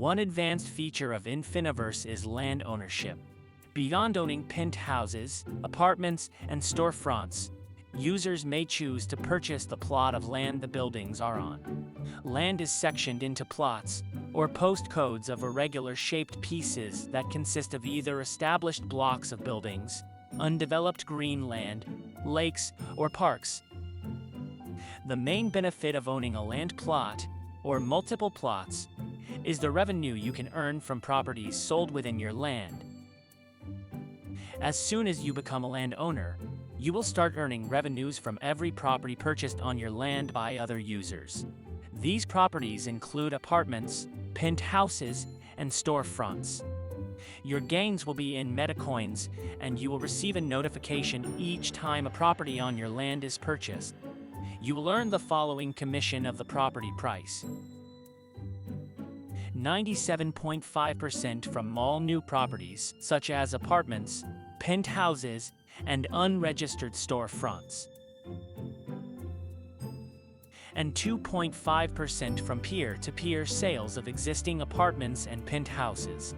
One advanced feature of Infiniverse is land ownership. Beyond owning penthouses, apartments, and storefronts, users may choose to purchase the plot of land the buildings are on. Land is sectioned into plots, or postcodes of irregular-shaped pieces that consist of either established blocks of buildings, undeveloped green land, lakes, or parks. The main benefit of owning a land plot, or multiple plots, is the revenue you can earn from properties sold within your land. As soon as you become a landowner, you will start earning revenues from every property purchased on your land by other users. These properties include apartments, penthouses, and storefronts. Your gains will be in metacoins, and you will receive a notification each time a property on your land is purchased. You will earn the following commission of the property price: 97.5% from all new properties, such as apartments, penthouses, and unregistered storefronts, and 2.5% from peer-to-peer sales of existing apartments and penthouses.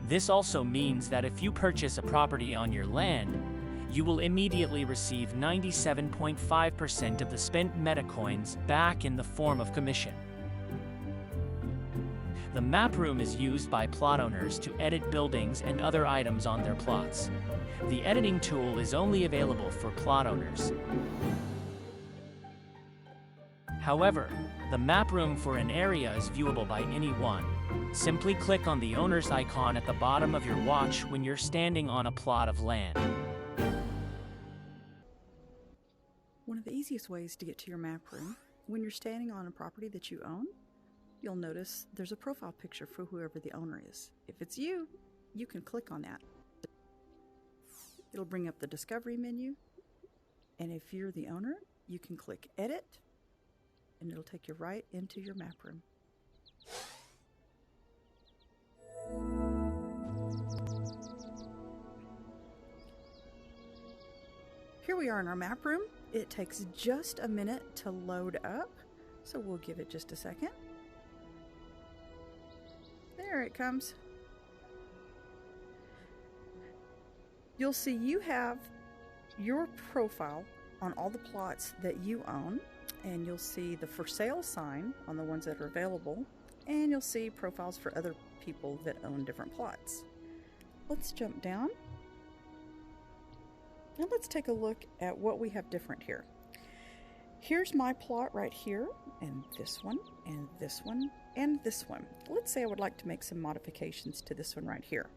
This also means that if you purchase a property on your land, you will immediately receive 97.5% of the spent metacoins back in the form of commission. The map room is used by plot owners to edit buildings and other items on their plots. The editing tool is only available for plot owners. However, the map room for an area is viewable by anyone. Simply click on the owner's icon at the bottom of your watch when you're standing on a plot of land. One of the easiest ways to get to your map room, when you're standing on a property that you own, you'll notice there's a profile picture for whoever the owner is. If it's you, you can click on that. It'll bring up the discovery menu, and if you're the owner, you can click edit, and it'll take you right into your map room. Here we are in our map room. It takes just a minute to load up, so we'll give it just a second. There it comes. You'll see you have your profile on all the plots that you own, and you'll see the for sale sign on the ones that are available, and you'll see profiles for other people that own different plots. Let's jump down. Now let's take a look at what we have different here. Here's my plot right here, and this one, and this one, and this one. Let's say I would like to make some modifications to this one right here.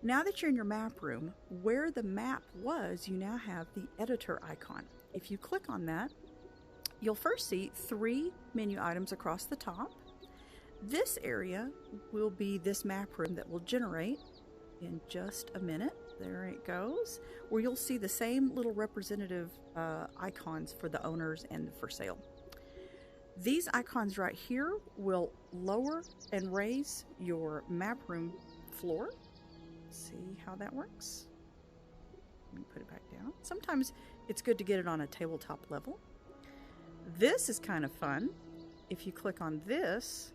Now that you're in your map room, where the map was, you now have the editor icon. If you click on that, you'll first see 3 menu items across the top. This area will be this map room that will generate in just a minute. There it goes, where you'll see the same little representative icons for the owners and the for sale. These icons right here will lower and raise your map room floor. See how that works? Let me put it back down. Sometimes it's good to get it on a tabletop level. This is kind of fun. If you click on this,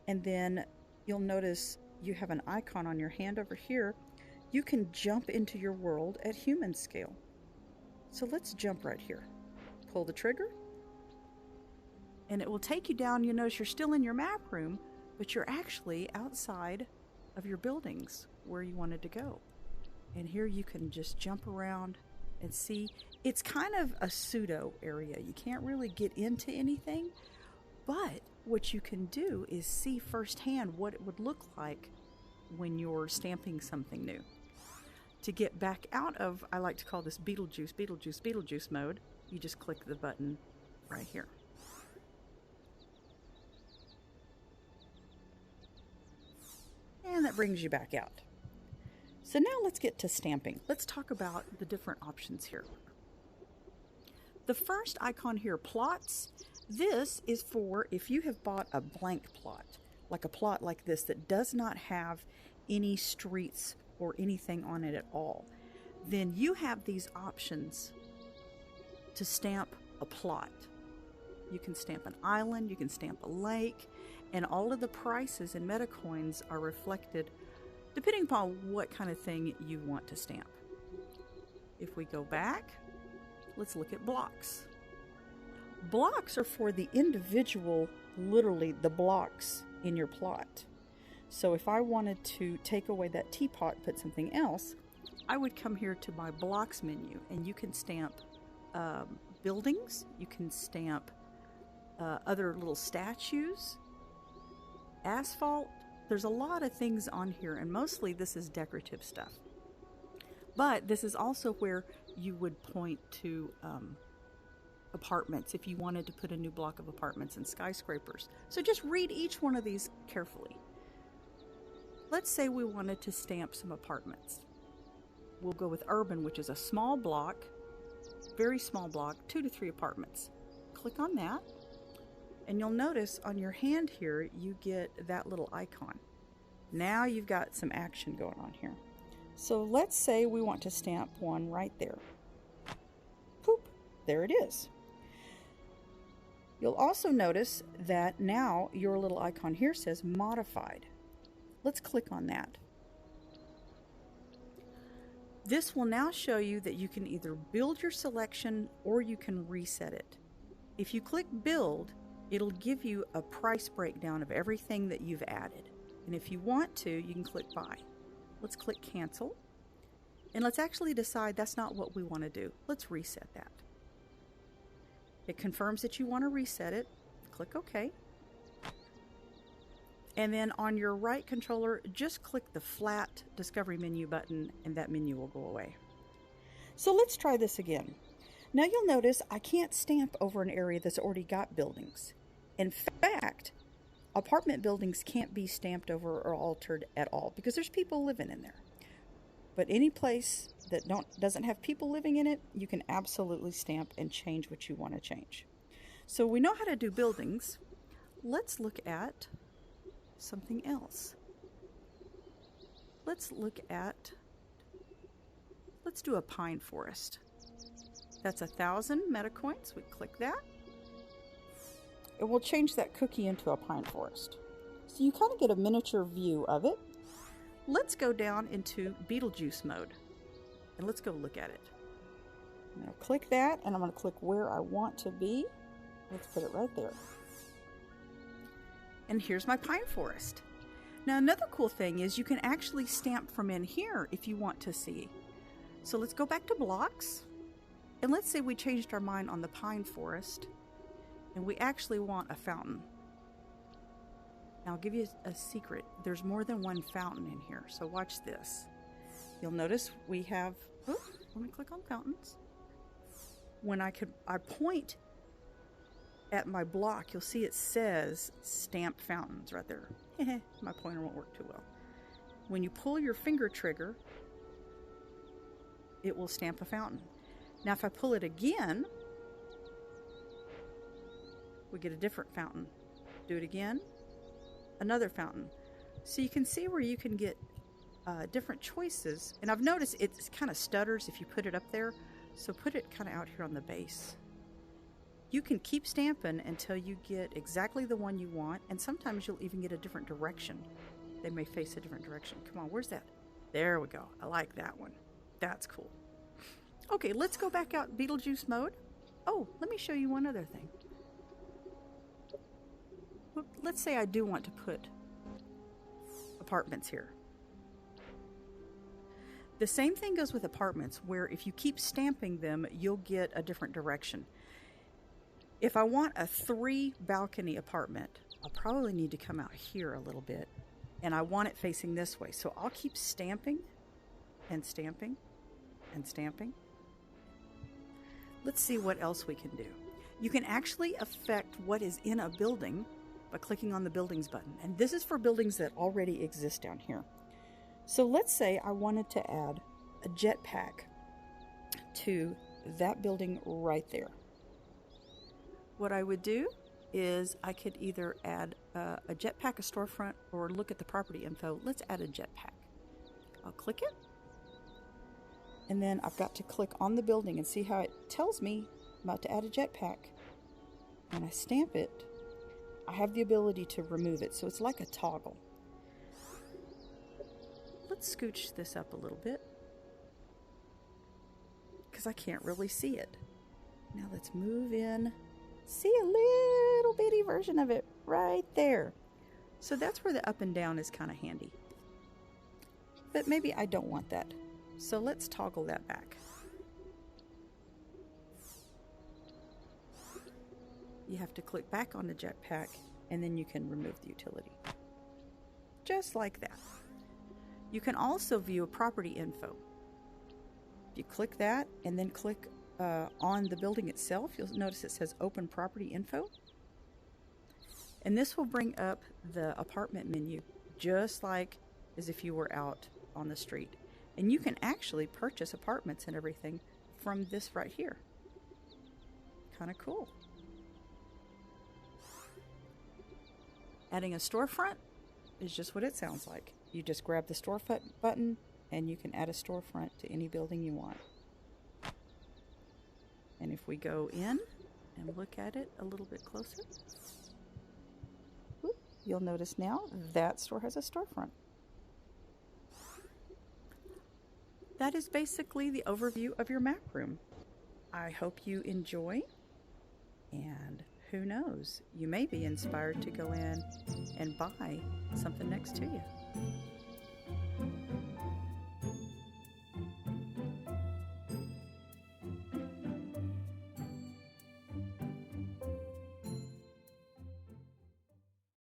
and then you'll notice you have an icon on your hand over here. You can jump into your world at human scale. So let's jump right here. Pull the trigger, and it will take you down. You notice you're still in your map room, but you're actually outside of your buildings where you wanted to go. And here you can just jump around and see. It's kind of a pseudo area. You can't really get into anything, but what you can do is see firsthand what it would look like when you're stamping something new. To get back out of, I like to call this Beetlejuice mode, you just click the button right here. And that brings you back out. So now let's get to stamping. Let's talk about the different options here. The first icon here, plots. This is for if you have bought a blank plot, like a plot like this that does not have any streets or anything on it at all, then you have these options to stamp a plot. you can stamp an island, you can stamp a lake, and all of the prices in MetaCoins are reflected depending upon what kind of thing you want to stamp. If we go back, let's look at blocks. Blocks are for the individual, literally the blocks in your plot. So if I wanted to take away that teapot and put something else, I would come here to my blocks menu, and you can stamp buildings, you can stamp other little statues, asphalt. There's a lot of things on here, and mostly this is decorative stuff. But this is also where you would point to apartments if you wanted to put a new block of apartments and skyscrapers. So just read each one of these carefully. Let's say we wanted to stamp some apartments. We'll go with urban, which is a small block, very small block, 2 to 3 apartments. Click on that, and you'll notice on your hand here, you get that little icon. Now you've got some action going on here. So let's say we want to stamp one right there. Poop, there it is. You'll also notice that now your little icon here says modified. Let's click on that. This will now show you that you can either build your selection or you can reset it. If you click build, it'll give you a price breakdown of everything that you've added. And if you want to, you can click buy. Let's click cancel. And let's actually decide that's not what we want to do. Let's reset that. It confirms that you want to reset it. Click OK. And then on your right controller, just click the flat discovery menu button and that menu will go away. So let's try this again. Now you'll notice I can't stamp over an area that's already got buildings. In fact, apartment buildings can't be stamped over or altered at all because there's people living in there. But any place that doesn't have people living in it, you can absolutely stamp and change what you want to change. So we know how to do buildings. Let's look at something else. Let's do a pine forest. That's 1,000 MetaCoins. We click that. It will change that cookie into a pine forest. So you kind of get a miniature view of it. Let's go down into Beetlejuice mode and let's go look at it. I'm going to click that and I'm going to click where I want to be. Let's put it right there. And here's my pine forest. Now another cool thing is you can actually stamp from in here if you want to see. So let's go back to blocks. And let's say we changed our mind on the pine forest and we actually want a fountain. Now I'll give you a secret. There's more than one fountain in here. So watch this. You'll notice we have, let me click on fountains. When I point at my block, you'll see it says stamp fountains right there. My pointer won't work too well. When you pull your finger trigger, it will stamp a fountain. Now if I pull it again, we get a different fountain. Do it again, another fountain. So you can see where you can get different choices. And I've noticed it kind of stutters if you put it up there. So put it kind of out here on the base. You can keep stamping until you get exactly the one you want, and sometimes you'll even get a different direction. They may face a different direction. Come on, where's that? There we go. I like that one. That's cool. Okay, let's go back out Beetlejuice mode. Oh, let me show you one other thing. Let's say I do want to put apartments here. The same thing goes with apartments, where if you keep stamping them, you'll get a different direction. If I want a 3-balcony apartment, I'll probably need to come out here a little bit, and I want it facing this way. So I'll keep stamping and stamping and stamping. Let's see what else we can do. You can actually affect what is in a building by clicking on the buildings button. And this is for buildings that already exist down here. So let's say I wanted to add a jetpack to that building right there. What I would do is I could either add a jetpack, a storefront, or look at the property info. Let's add a jetpack. I'll click it. And then I've got to click on the building and see how it tells me I'm about to add a jetpack. and I stamp it, I have the ability to remove it. So it's like a toggle. Let's scooch this up a little bit because I can't really see it. Now let's move in. See a little bitty version of it right there. So that's where the up and down is kind of handy. But maybe I don't want that. So let's toggle that back. You have to click back on the jetpack and then you can remove the utility. Just like that. You can also view a property info. You click that and then click on the building itself. You'll notice it says open property info. And this will bring up the apartment menu just like as if you were out on the street. And you can actually purchase apartments and everything from this right here. Kind of cool. Adding a storefront is just what it sounds like. You just grab the storefront button and you can add a storefront to any building you want. And if we go in and look at it a little bit closer, you'll notice now that store has a storefront. That is basically the overview of your map room. I hope you enjoy, and who knows, you may be inspired to go in and buy something next to you.